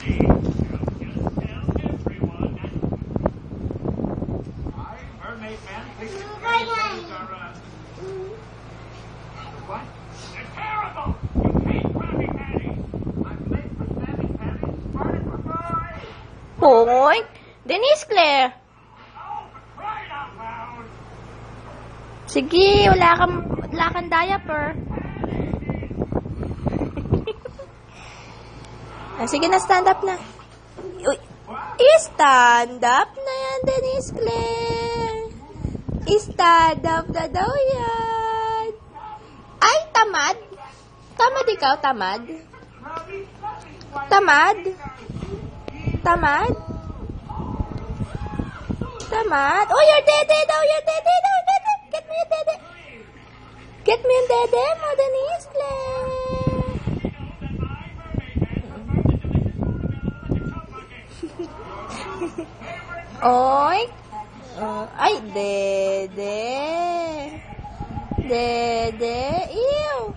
What? They're terrible! You hate Krabby Patties! I'm made for Krabby Patties, started for boys! Hoy! Denise Claire! Oh, for crying out loud! Sige, wala kang diaper. Sige na, stand up na. Uy, stand up na yan, Denise Claire. Stand up na daw yan. Ay, tamad. Tamad ikaw, tamad. Tamad. Tamad. Tamad. Oh, your dede daw, your dede daw. Get me your dede. Get me yung dede mo, Denise Claire. Oy. Ay, dede. Dede. Ew.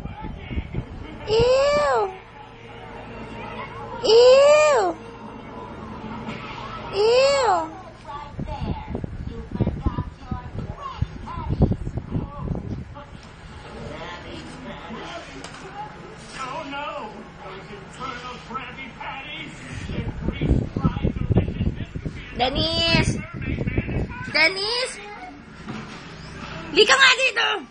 Ew. Ew. Ew. Oh no! Those infernal Krabby Patties! Their grease fried deliciousness! Denise! Denise! Lika nga dito!